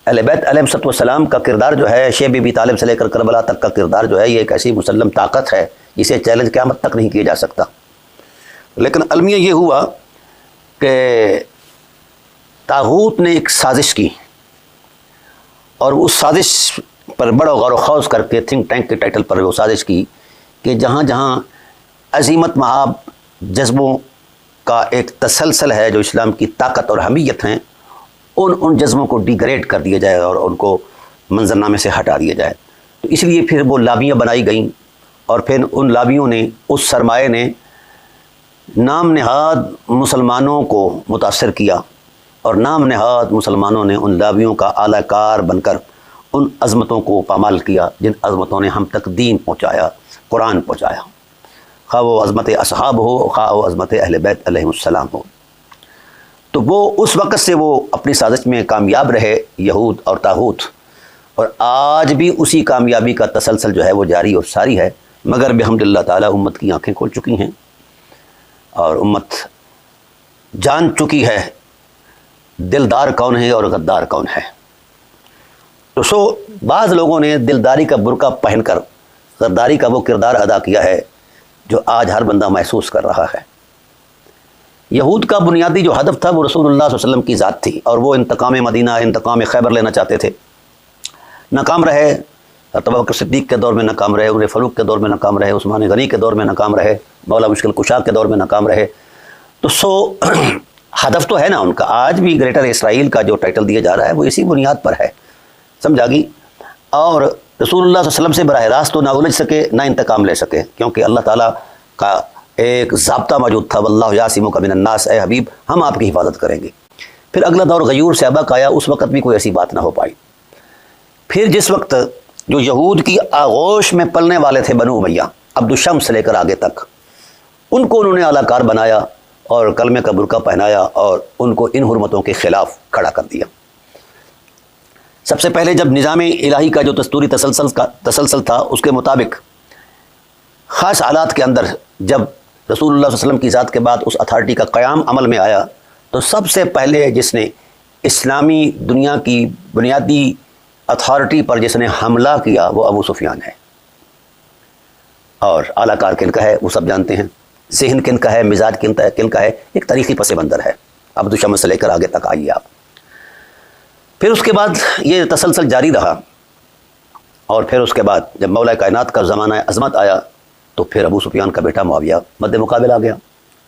اہل بیت علیہ السلام کا کردار جو ہے، شیخ بی بی طالب سے لے کر کربلا تک کا کردار جو ہے، یہ ایک ایسی مسلم طاقت ہے جسے چیلنج قیامت تک نہیں کیا جا سکتا۔ لیکن المیہ یہ ہوا کہ طاغوت نے ایک سازش کی، اور اس سازش پر بڑا غور و خوض کر کے تھنک ٹینک کے ٹائٹل پر وہ سازش کی کہ جہاں جہاں عظیمت مآب جذبوں کا ایک تسلسل ہے جو اسلام کی طاقت اور حمیت ہیں، ان جذبوں کو ڈیگریڈ کر دیا جائے اور ان کو منظرنامے سے ہٹا دیا جائے۔ تو اس لیے پھر وہ لابیاں بنائی گئیں، اور پھر ان لابیوں نے، اس سرمایہ نے نام نہاد مسلمانوں کو متاثر کیا، اور نام نہاد مسلمانوں نے ان لابیوں کا اعلی کار بن کر ان عظمتوں کو پامال کیا جن عظمتوں نے ہم تک دین پہنچایا، قرآن پہنچایا، خواہ وہ عظمت اصحاب ہو، خواہ وہ عظمت اہل بیت علیہ السلام ہو۔ تو وہ اس وقت سے وہ اپنی سازش میں کامیاب رہے یہود اور طاغوت، اور آج بھی اسی کامیابی کا تسلسل جو ہے وہ جاری اور ساری ہے، مگر بحمد اللہ تعالیٰ امت کی آنکھیں کھل چکی ہیں اور امت جان چکی ہے دلدار کون ہے اور غدار کون ہے۔ تو بعض لوگوں نے دلداری کا برقع پہن کر غداری کا وہ کردار ادا کیا ہے جو آج ہر بندہ محسوس کر رہا ہے۔ یہود کا بنیادی جو ہدف تھا وہ رسول اللہ صلی اللہ علیہ وسلم کی ذات تھی، اور وہ انتقام مدینہ، انتقام خیبر لینا چاہتے تھے۔ ناکام رہے، ابوبکر صدیق کے دور میں ناکام رہے، عمر فاروق کے دور میں ناکام رہے، عثمان غنی کے دور میں ناکام رہے، مولا مشکل کشا کے دور میں ناکام رہے۔ تو ہدف تو ہے نا ان کا۔ آج بھی گریٹر اسرائیل کا جو ٹائٹل دیا جا رہا ہے وہ اسی بنیاد پر ہے، سمجھا گی؟ اور رسول اللہ صلی اللہ علیہ وسلم سے براہ راست تو نہ الجھ سکے نہ انتقام لے سکے، کیونکہ اللہ تعالیٰ کا ایک ضابطہ موجود تھا، واللہ یعصمک من الناس، اے حبیب ہم آپ کی حفاظت کریں گے۔ پھر اگلا دور غیور صحابہ کا آیا، اس وقت بھی کوئی ایسی بات نہ ہو پائی۔ پھر جس وقت جو یہود کی آغوش میں پلنے والے تھے بنو امیہ، عبد الشمس سے لے کر آگے تک، ان کو انہوں نے اعلیٰ کار بنایا اور کلمے کا برقع پہنایا اور ان کو ان حرمتوں کے خلاف کھڑا کر دیا۔ سب سے پہلے جب نظام الہی کا جو دستوری تسلسل تھا، اس کے مطابق خاص حالات کے اندر جب رسول اللہ صلی اللہ علیہ وسلم کی ذات کے بعد اس اتھارٹی کا قیام عمل میں آیا، تو سب سے پہلے جس نے اسلامی دنیا کی بنیادی اتھارٹی پر جس نے حملہ کیا وہ ابو سفیان ہے۔ اور اعلیٰ کار کن کا ہے وہ سب جانتے ہیں، ذہن کن کا ہے، مزاج کن کا ہے، ایک تاریخی پس منظر ہے۔ عبد الشمس سے لے کر آگے تک آئیے آپ۔ پھر اس کے بعد یہ تسلسل جاری رہا، اور پھر اس کے بعد جب مولا کائنات کا زمانہ عظمت آیا تو پھر ابو سفیان کا بیٹا معاویہ مد مقابل آ گیا،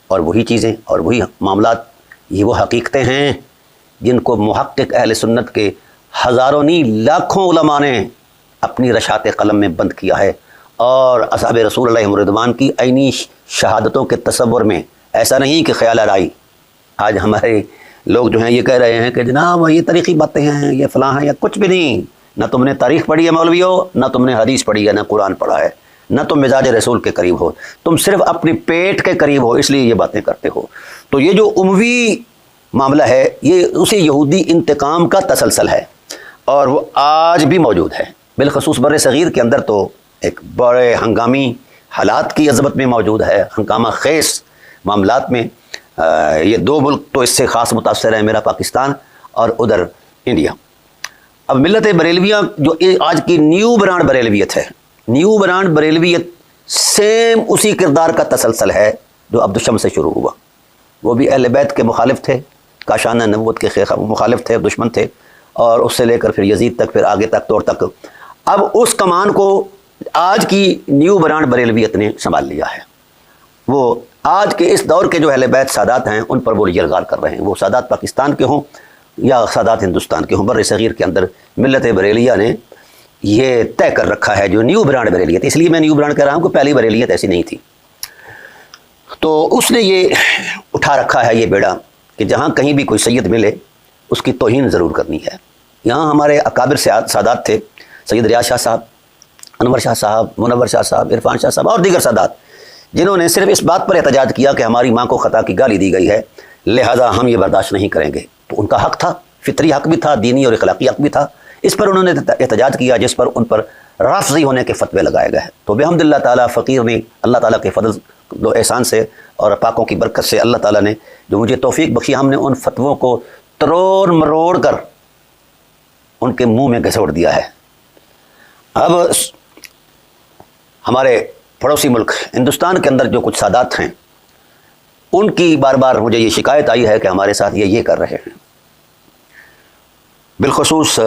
اور وہی چیزیں اور وہی معاملات، یہ وہ حقیقتیں ہیں جن کو محقق اہل سنت کے ہزاروں نہیں لاکھوں علماء نے اپنی رشات قلم میں بند کیا ہے، اور اصحاب رسول اللہ رضوان کی عینی شہادتوں کے تصور میں ایسا نہیں کہ خیال آرائی۔ آج ہمارے لوگ جو ہیں یہ کہہ رہے ہیں کہ جناب یہ تاریخی باتیں ہیں، یہ فلاں ہیں، یا کچھ بھی نہیں۔ نہ تم نے تاریخ پڑھی ہے مولویو، نہ تم نے حدیث پڑھی ہے، نہ قرآن پڑھا ہے، نہ تم مزاج رسول کے قریب ہو، تم صرف اپنے پیٹ کے قریب ہو، اس لیے یہ باتیں کرتے ہو۔ تو یہ جو اموی معاملہ ہے یہ اسی یہودی انتقام کا تسلسل ہے، اور وہ آج بھی موجود ہے۔ بالخصوص بر صغیر کے اندر تو ایک بڑے ہنگامی حالات کی عظمت میں موجود ہے، ہنگامہ خیز معاملات میں۔ یہ دو ملک تو اس سے خاص متاثر ہیں، میرا پاکستان اور ادھر انڈیا۔ اب ملت بریلویہ جو آج کی نیو برانڈ بریلویت ہے، نیو برانڈ بریلویت سیم اسی کردار کا تسلسل ہے جو عبد الشمس سے شروع ہوا۔ وہ بھی اہل بیت کے مخالف تھے، کاشانہ نبوت کے مخالف تھے، دشمن تھے، اور اس سے لے کر پھر یزید تک، پھر آگے تک طور تک۔ اب اس کمان کو آج کی نیو برانڈ بریلویت نے سنبھال لیا ہے۔ وہ آج کے اس دور کے جو اہل بیت سادات ہیں ان پر وہ یلغار کر رہے ہیں، وہ سادات پاکستان کے ہوں یا سادات ہندوستان کے ہوں، بر صغیر کے اندر ملت بریلیہ نے یہ طے کر رکھا ہے جو نیو برانڈ بریلیت۔ اس لیے میں نیو برانڈ کہہ رہا ہوں کہ پہلی بریلیت ایسی نہیں تھی۔ تو اس نے یہ اٹھا رکھا ہے یہ بیڑا کہ جہاں کہیں بھی کوئی سید ملے اس کی توہین ضرور کرنی ہے۔ یہاں ہمارے اکابر سادات تھے، سید ریاض شاہ صاحب، انور شاہ صاحب، منور شاہ صاحب، عرفان شاہ صاحب اور دیگر سادات، جنہوں نے صرف اس بات پر احتجاج کیا کہ ہماری ماں کو خطا کی گالی دی گئی ہے، لہذا ہم یہ برداشت نہیں کریں گے۔ تو ان کا حق تھا، فطری حق بھی تھا، دینی اور اخلاقی حق بھی تھا، اس پر انہوں نے احتجاج کیا جس پر ان پر رافضی ہونے کے فتوے لگائے گئے۔ تو بحمد اللہ تعالیٰ فقیر نے اللہ تعالیٰ کے فضل و احسان سے اور پاکوں کی برکت سے اللہ تعالیٰ نے جو مجھے توفیق بخشی، ہم نے ان فتووں کو تروڑ مروڑ کر ان کے منہ میں گھسوڑ دیا ہے۔ اب ہمارے پڑوسی ملک ہندوستان کے اندر جو کچھ سادات ہیں، ان کی بار بار مجھے یہ شکایت آئی ہے کہ ہمارے ساتھ یہ کر رہے ہیں۔ بالخصوص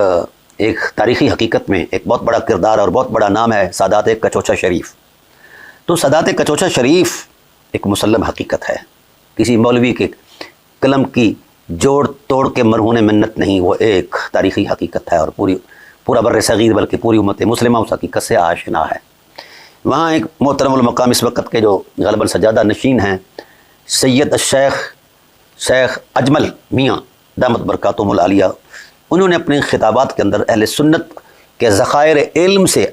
ایک تاریخی حقیقت میں ایک بہت بڑا کردار اور بہت بڑا نام ہے سادات کچوچا شریف۔ تو سادات کچوچا شریف ایک مسلم حقیقت ہے، کسی مولوی کے قلم کی جوڑ توڑ کے مرہون منت نہیں، وہ ایک تاریخی حقیقت ہے اور پورا بر صغیر بلکہ پوری امت مسلمہ اس حقیقت سے آشنا ہے۔ وہاں ایک محترم المقام اس وقت کے جو غالباً سجادہ نشین ہیں، سید شیخ اجمل میاں دامت برکاتہم العالیہ، انہوں نے اپنے خطابات کے اندر اہل سنت کے ذخائر علم سے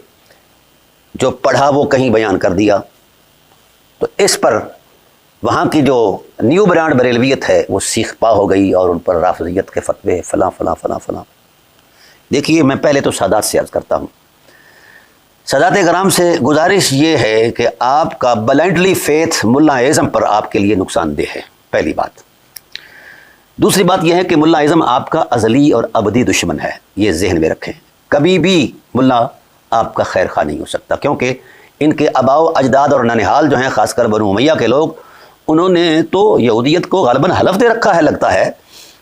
جو پڑھا وہ کہیں بیان کر دیا۔ تو اس پر وہاں کی جو نیو برانڈ بریلویت ہے وہ سیخ پا ہو گئی اور ان پر رافضیت کے فتوے فلاں فلاں فلاں فلاں۔ دیکھیے، میں پہلے تو سادات سے عرض کرتا ہوں، سادات کرام سے گزارش یہ ہے کہ آپ کا بلائنڈلی فیتھ ملا اعظم پر آپ کے لیے نقصان دہ ہے، پہلی بات۔ دوسری بات یہ ہے کہ ملا اعظم آپ کا ازلی اور ابدی دشمن ہے، یہ ذہن میں رکھیں۔ کبھی بھی ملا آپ کا خیر خواہ نہیں ہو سکتا، کیونکہ ان کے آباء و اجداد اور ننہال جو ہیں، خاص کر بنو امیہ کے لوگ، انہوں نے تو یہودیت کو غالباً حلف دے رکھا ہے، لگتا ہے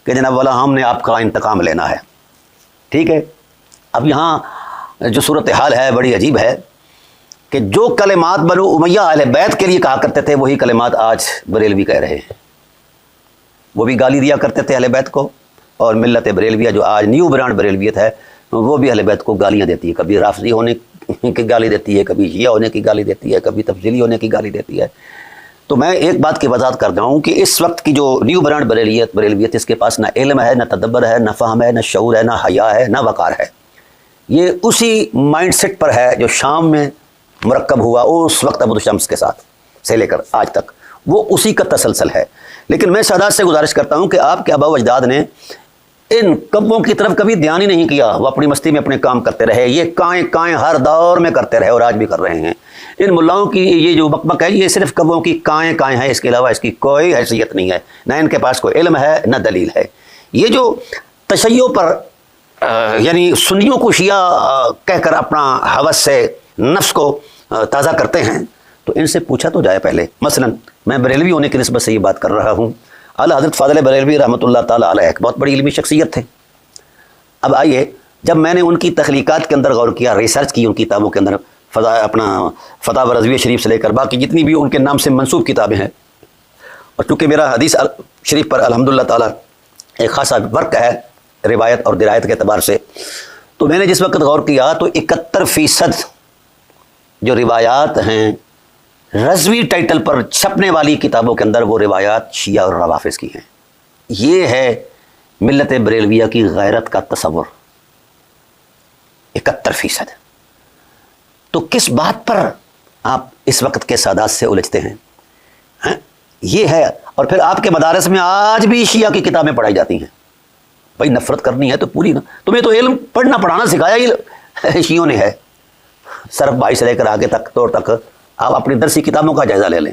کہ جناب والا ہم نے آپ کا انتقام لینا ہے۔ ٹھیک ہے، اب یہاں جو صورتحال ہے بڑی عجیب ہے کہ جو کلمات بنو امیہ اہل بیت کے لیے کہا کرتے تھے وہی کلمات آج بریلوی کہہ رہے ہیں۔ وہ بھی گالی دیا کرتے تھے اہل بیت کو، اور ملت بریلویہ جو آج نیو برانڈ بریلویت ہے وہ بھی اہل بیت کو گالیاں دیتی ہے، کبھی رافضی ہونے کی گالی دیتی ہے، کبھی شیعہ ہونے کی گالی دیتی ہے، کبھی تفضیلی ہونے کی گالی دیتی ہے۔ تو میں ایک بات کی وضاحت کر دوں کہ اس وقت کی جو نیو برانڈ بریلویت، اس کے پاس نہ علم ہے، نہ تدبر ہے، نہ فہم ہے، نہ شعور ہے، نہ حیا ہے، نہ وقار ہے۔ یہ اسی مائنڈ سیٹ پر ہے جو شام میں مرکب ہوا اس وقت ابو شمس کے ساتھ سے لے کر آج تک، وہ اسی کا تسلسل ہے۔ لیکن میں سادات سے گزارش کرتا ہوں کہ آپ کے آباء و اجداد نے ان کبوں کی طرف کبھی دھیان ہی نہیں کیا، وہ اپنی مستی میں اپنے کام کرتے رہے، یہ کائیں ہر دور میں کرتے رہے اور آج بھی کر رہے ہیں۔ ان ملاؤں کی یہ جو بکبک ہے یہ صرف کبوں کی کائیں ہے، اس کے علاوہ اس کی کوئی حیثیت نہیں ہے، نہ ان کے پاس کوئی علم ہے نہ دلیل ہے۔ یہ جو تشیع پر یعنی سنیوں کو شیعہ کہہ کر اپنا ہوس سے نفس کو تازہ کرتے ہیں، تو ان سے پوچھا تو جائے پہلے۔ مثلا میں بریلوی ہونے کی نسبت سے یہ بات کر رہا ہوں، اعلیٰ حضرت فاضل بریلوی رحمۃ اللہ تعالیٰ علیہ ایک بہت بڑی علمی شخصیت تھے۔ اب آئیے، جب میں نے ان کی تخلیقات کے اندر غور کیا، ریسرچ کی ان کتابوں کے اندر، اپنا فتح رضویہ شریف سے لے کر باقی جتنی بھی ان کے نام سے منسوب کتابیں ہیں، اور چونکہ میرا حدیث شریف پر الحمدللہ تعالیٰ ایک خاصا ورک ہے روایت اور درایت کے اعتبار سے، تو میں نے جس وقت غور کیا تو 71% جو روایات ہیں رضوی ٹائٹل پر چھپنے والی کتابوں کے اندر، وہ روایات شیعہ اور روافظ کی ہیں۔ یہ ہے ملت بریلویہ کی غیرت کا تصور، 71%۔ تو کس بات پر آپ اس وقت کے سادات سے الجھتے ہیں؟ یہ ہے، اور پھر آپ کے مدارس میں آج بھی شیعہ کی کتابیں پڑھائی جاتی ہیں۔ بھائی نفرت کرنی ہے تو پوری نا، تمہیں تو علم پڑھنا پڑھانا سکھایا ہی شیعوں نے ہے، صرف 22 سے لے کر آگے تک طور تک آپ اپنی درسی کتابوں کا جائزہ لے لیں۔